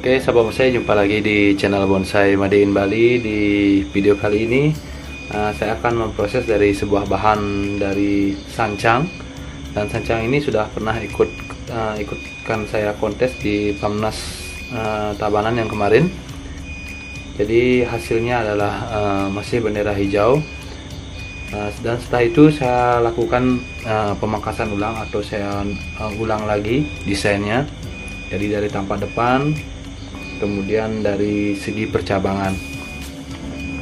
Oke, sahabat bonsai, jumpa lagi di channel Bonsai Made in Bali. Di video kali ini saya akan memproses dari sebuah bahan dari sancang, dan sancang ini sudah pernah ikutkan saya kontes di Pamnas Tabanan yang kemarin. Jadi hasilnya adalah masih bendera hijau. Dan setelah itu saya lakukan pemangkasan ulang, atau saya ulang lagi desainnya. Jadi dari tampak depan, kemudian dari segi percabangan.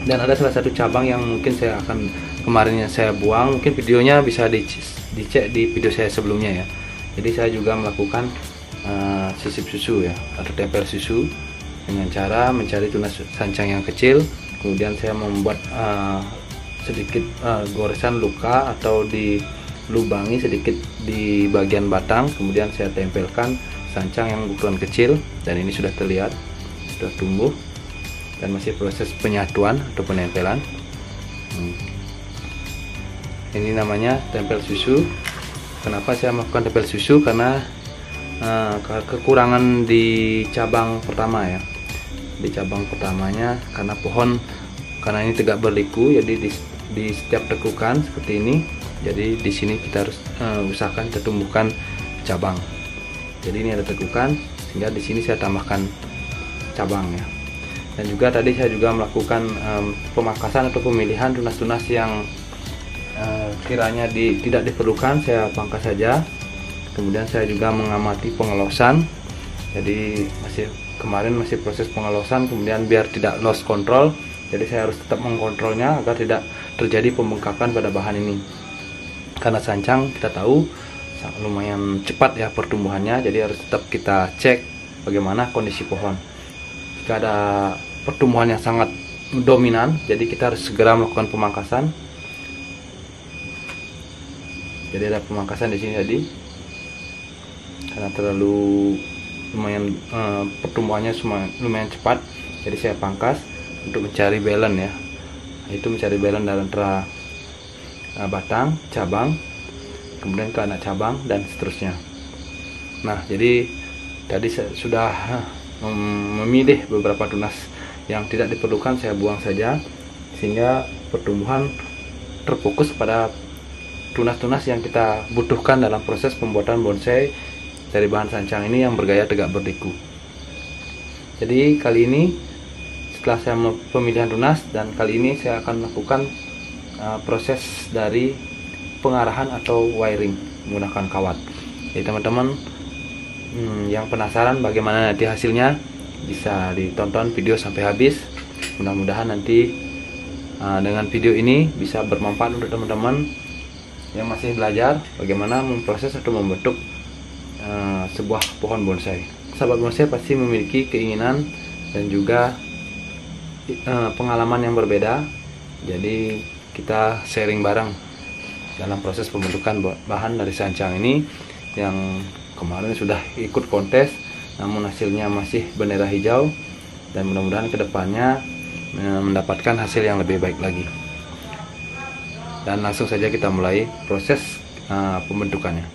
Dan ada salah satu cabang yang mungkin saya akan kemarin yang saya buang, mungkin videonya bisa dicek di video saya sebelumnya ya. Jadi saya juga melakukan sisip susu ya, atau tempel susu dengan cara mencari tunas sancang yang kecil. Kemudian saya membuat sedikit goresan luka atau dilubangi sedikit di bagian batang. Kemudian saya tempelkan sancang yang ukuran kecil, dan ini sudah terlihat sudah tumbuh dan masih proses penyatuan atau penempelan. Ini namanya tempel susu. Kenapa saya melakukan tempel susu? Karena kekurangan di cabang pertama ya. Di cabang pertamanya karena ini tegak berliku, jadi di setiap tekukan seperti ini, jadi di sini kita harus usahakan kita tumbuhkan cabang. Jadi ini ada tekukan, sehingga di sini saya tambahkan cabang ya. Dan juga tadi saya juga melakukan pemangkasan atau pemilihan tunas-tunas yang kiranya tidak diperlukan, saya pangkas saja. Kemudian saya juga mengamati pengelosan. Jadi kemarin masih proses pengelosan, kemudian biar tidak loss control, jadi saya harus tetap mengkontrolnya agar tidak terjadi pembengkakan pada bahan ini. Karena sancang kita tahu lumayan cepat ya pertumbuhannya, jadi harus tetap kita cek bagaimana kondisi pohon. Jika ada pertumbuhan yang sangat dominan, jadi kita harus segera melakukan pemangkasan. Jadi ada pemangkasan di sini tadi, karena terlalu lumayan pertumbuhannya lumayan cepat, jadi saya pangkas untuk mencari balance ya. Itu mencari balance antara batang, cabang, kemudian ke anak cabang, dan seterusnya. Nah, jadi tadi saya sudah memilih beberapa tunas yang tidak diperlukan, saya buang saja, sehingga pertumbuhan terfokus pada tunas-tunas yang kita butuhkan dalam proses pembuatan bonsai dari bahan sancang ini yang bergaya tegak berliku. Jadi kali ini setelah saya pemilihan tunas, dan kali ini saya akan melakukan proses dari pengarahan atau wiring menggunakan kawat. Jadi teman-teman yang penasaran bagaimana nanti hasilnya, bisa ditonton video sampai habis. Mudah-mudahan nanti dengan video ini bisa bermanfaat untuk teman-teman yang masih belajar bagaimana memproses atau membentuk sebuah pohon bonsai. Sahabat bonsai pasti memiliki keinginan dan juga pengalaman yang berbeda. Jadi kita sharing bareng dalam proses pembentukan bahan dari sancang ini, yang kemarin sudah ikut kontes namun hasilnya masih bendera hijau, dan mudah-mudahan kedepannya mendapatkan hasil yang lebih baik lagi. Dan langsung saja kita mulai proses pembentukannya.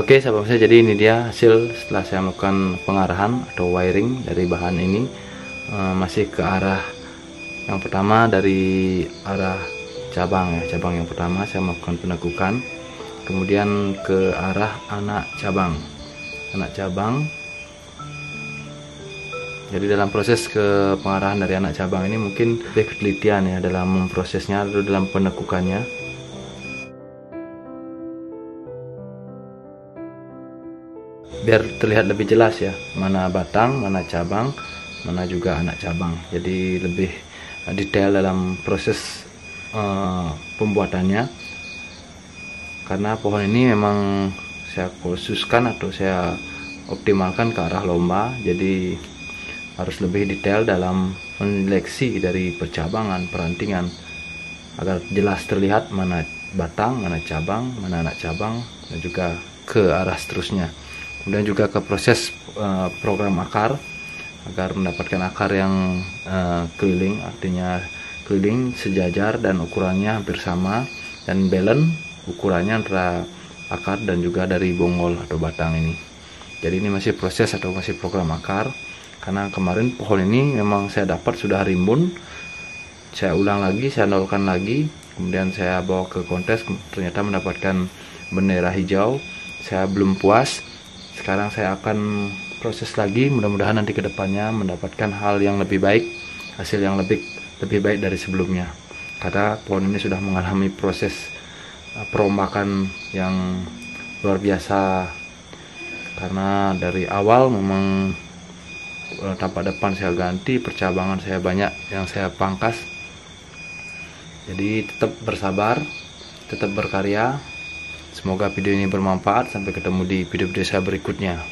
Oke sahabat saya, jadi ini dia hasil setelah saya melakukan pengarahan atau wiring dari bahan ini. Masih ke arah yang pertama, dari arah cabang ya, cabang yang pertama saya melakukan penekukan, kemudian ke arah anak cabang. Jadi dalam proses ke pengarahan dari anak cabang ini mungkin lebih ketelitian ya dalam memprosesnya atau dalam penekukannya. Biar terlihat lebih jelas ya, mana batang, mana cabang, mana juga anak cabang. Jadi lebih detail dalam proses pembuatannya. Karena pohon ini memang saya khususkan atau saya optimalkan ke arah lomba, jadi harus lebih detail dalam menyeleksi dari percabangan, perantingan, agar jelas terlihat mana batang, mana cabang, mana anak cabang, dan juga ke arah seterusnya. Kemudian juga ke proses program akar, agar mendapatkan akar yang keliling, artinya keliling sejajar dan ukurannya hampir sama, dan balance ukurannya antara akar dan juga dari bonggol atau batang ini. Jadi ini masih proses atau masih program akar, karena kemarin pohon ini memang saya dapat sudah rimbun, saya ulang lagi, saya nolkan lagi, kemudian saya bawa ke kontes, ternyata mendapatkan bendera hijau. Saya belum puas, sekarang saya akan proses lagi, mudah-mudahan nanti ke depannya mendapatkan hal yang lebih baik, hasil yang lebih baik dari sebelumnya. Karena pohon ini sudah mengalami proses perombakan yang luar biasa, karena dari awal memang tampak depan saya ganti, percabangan saya banyak yang saya pangkas. Jadi tetap bersabar, tetap berkarya. Semoga video ini bermanfaat. Sampai ketemu di video-video saya berikutnya.